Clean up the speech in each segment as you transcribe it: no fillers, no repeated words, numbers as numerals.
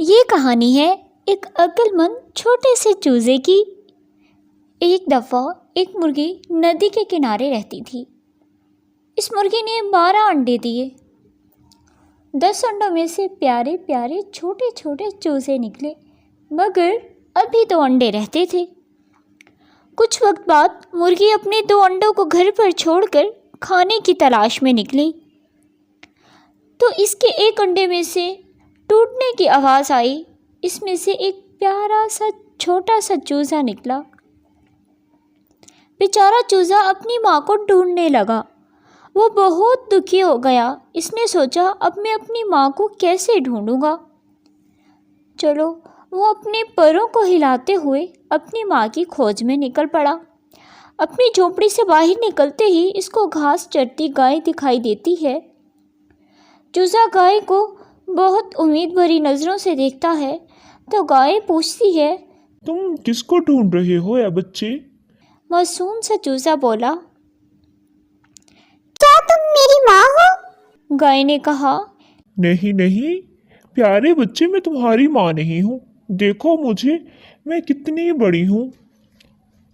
یہ کہانی ہے ایک عقل مند چھوٹے سے چوزے کی۔ ایک دفعہ ایک مرغی ندی کے کنارے رہتی تھی۔ اس مرغی نے 12 انڈے دیے۔ 10 انڈوں میں سے پیارے پیارے چھوٹے چھوٹے چوزے نکلے، مگر ابھی 2 انڈے رہتے تھے۔ کچھ وقت بعد مرغی اپنے 2 انڈوں کو گھر پر چھوڑ کر کھانے کی تلاش میں نکلی، تو اس کے ایک انڈے میں سے ٹوٹنے کی آواز آئی۔ اس میں سے ایک پیارا سا چھوٹا سا چوزا نکلا۔ بیچارہ چوزا اپنی ماں کو ڈھونڈنے لگا۔ وہ بہت دکھی ہو گیا۔ اس نے سوچا اب میں اپنی ماں کو کیسے ڈھونڈوں گا۔ چلو، وہ اپنے پروں کو ہلاتے ہوئے اپنی ماں کی کھوج میں نکل پڑا۔ اپنی جھونپڑی سے باہر نکلتے ہی اس کو گھاس چرتی گائے دکھائی دیتی ہے۔ چوزا گائے کو بہت امید بھری نظروں سے دیکھتا ہے تو گائے پوچھتی ہے، تم کس کو ڈھونڈ رہے ہو اے بچے؟ معصوم سا چوزا بولا، کیا تم میری ماں ہو؟ گائے نے کہا، نہیں نہیں پیارے بچے، میں تمہاری ماں نہیں ہوں۔ دیکھو مجھے، میں کتنی بڑی ہوں۔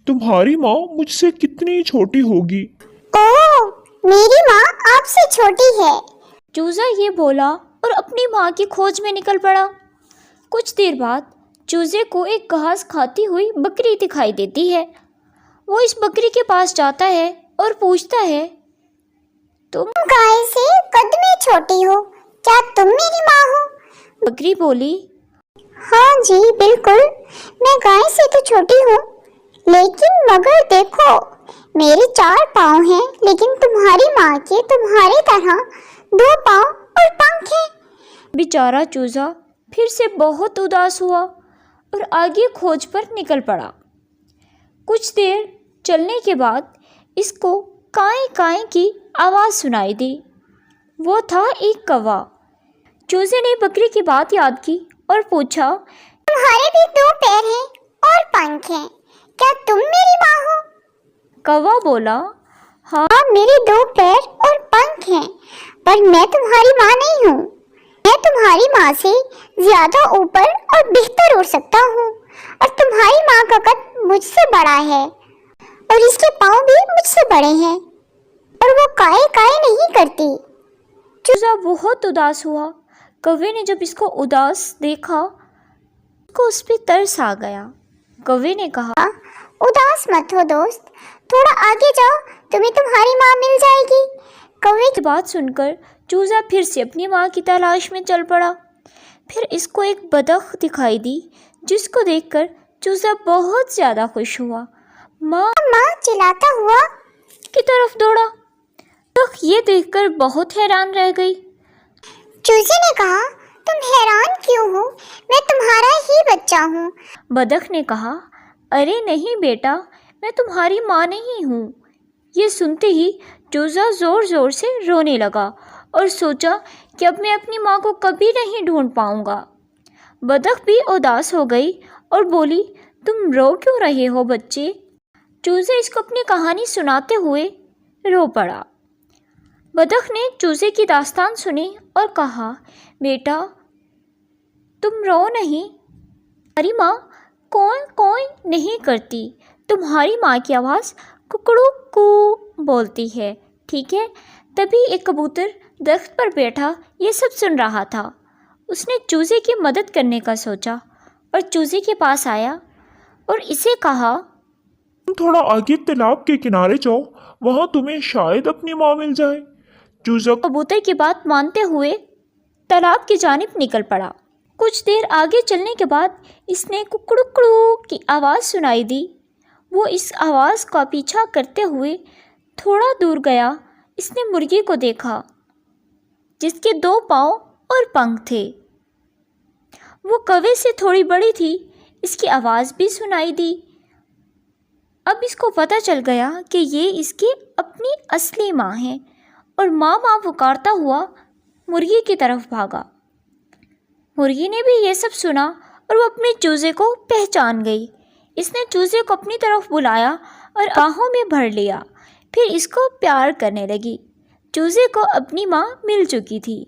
تمہاری ماں مجھ سے کتنی چھوٹی ہوگی۔ اوہ، میری ماں آپ سے چھوٹی ہے۔ چوزا یہ بولا اور اپنی ماں کی کھوج میں نکل پڑا۔ کچھ دیر بعد چوزے کو ایک گھاس کھاتی ہوئی بکری دکھائی دیتی ہے۔ وہ اس بکری کے پاس جاتا ہے اور پوچھتا ہے، تم گائے سے قد میں چھوٹی ہو، کیا تم میری ماں ہو؟ بکری بولی، ہاں جی بالکل، میں گائے سے تو چھوٹی ہوں، لیکن مگر دیکھو میرے 4 پاؤں ہیں، لیکن تمہاری ماں کے تمہاری طرح 2 پاؤں اور پنکھ ہیں۔ بیچارہ چوزا پھر سے بہت اداس ہوا اور آگے کھوج پر نکل پڑا۔ کچھ دیر چلنے کے بعد اس کو کائیں کائیں کی آواز سنائی دی۔ وہ تھا ایک کوا۔ چوزے نے بکری کی بات یاد کی اور پوچھا، تمہارے بھی 2 پیر ہیں اور پنکھ ہیں، کیا تم میری ماں ہو؟ کوا بولا، ہاں میرے 2 پیر اور پنکھ ہیں، پر میں تمہاری ماں نہیں ہوں۔ میں تمہاری ماں سے زیادہ اوپر اور بہتر اڑ سکتا ہوں، اور تمہاری ماں کا قد مجھ سے بڑا ہے اور اس کے پاؤں بھی مجھ سے بڑے ہیں، اور وہ کائے کائے نہیں کرتی۔ چوزا بہت اداس ہوا۔ کوے نے جب اس کو اداس دیکھا کو اس پہ ترس آ گیا۔ کوے نے کہا، اداس مت ہو دوست، تھوڑا آگے جاؤ، تمہیں تمہاری ماں مل جائے گی۔ کوے کی بات سن کر چوزا پھر سے اپنی ماں کی تلاش میں چل پڑا۔ پھر اس کو ایک بطخ دکھائی دی، جس کو دیکھ کر چوزا بہت زیادہ خوش ہوا۔ ماں چلاتا ہوا کی طرف دوڑا۔ بطخ یہ دیکھ کر بہت حیران رہ گئی۔ چوزے نے کہا، تم حیران کیوں ہو؟ میں تمہارا ہی بچہ ہوں۔ بطخ نے کہا، ارے نہیں بیٹا، میں تمہاری ماں نہیں ہوں۔ یہ سنتے ہی چوزا زور زور سے رونے لگا اور سوچا کہ اب میں اپنی ماں کو کبھی نہیں ڈھونڈ پاؤں گا۔ بطخ بھی اداس ہو گئی اور بولی، تم رو کیوں رہے ہو بچے؟ چوزے اس کو اپنی کہانی سناتے ہوئے رو پڑا۔ بطخ نے چوزے کی داستان سنی اور کہا، بیٹا تم رو نہیں، تمہاری ماں کوئی کوئی نہیں کرتی، تمہاری ماں کی آواز ککڑو کو بولتی ہے، ٹھیک ہے؟ تبھی ایک کبوتر درخت پر بیٹھا یہ سب سن رہا تھا۔ اس نے چوزے کی مدد کرنے کا سوچا اور چوزے کے پاس آیا اور اسے کہا، تم تھوڑا آگے تالاب کے کنارے جاؤ، وہاں تمہیں شاید اپنی ماں مل جائے۔ چوزا کبوتر کی بات مانتے ہوئے تالاب کی جانب نکل پڑا۔ کچھ دیر آگے چلنے کے بعد اس نے ککڑو کی آواز سنائی دی۔ وہ اس آواز کا پیچھا کرتے ہوئے تھوڑا دور گیا۔ اس نے مرغی کو دیکھا جس کے 2 پاؤں اور پنکھ تھے۔ وہ کوے سے تھوڑی بڑی تھی، اس کی آواز بھی سنائی دی۔ اب اس کو پتہ چل گیا کہ یہ اس کی اپنی اصلی ماں ہے، اور ماں ماں پکارتا ہوا مرغی کی طرف بھاگا۔ مرغی نے بھی یہ سب سنا اور وہ اپنے چوزے کو پہچان گئی۔ اس نے چوزے کو اپنی طرف بلایا اور باہوں میں بھر لیا، پھر اس کو پیار کرنے لگی۔ چوزے کو اپنی ماں مل چکی تھی۔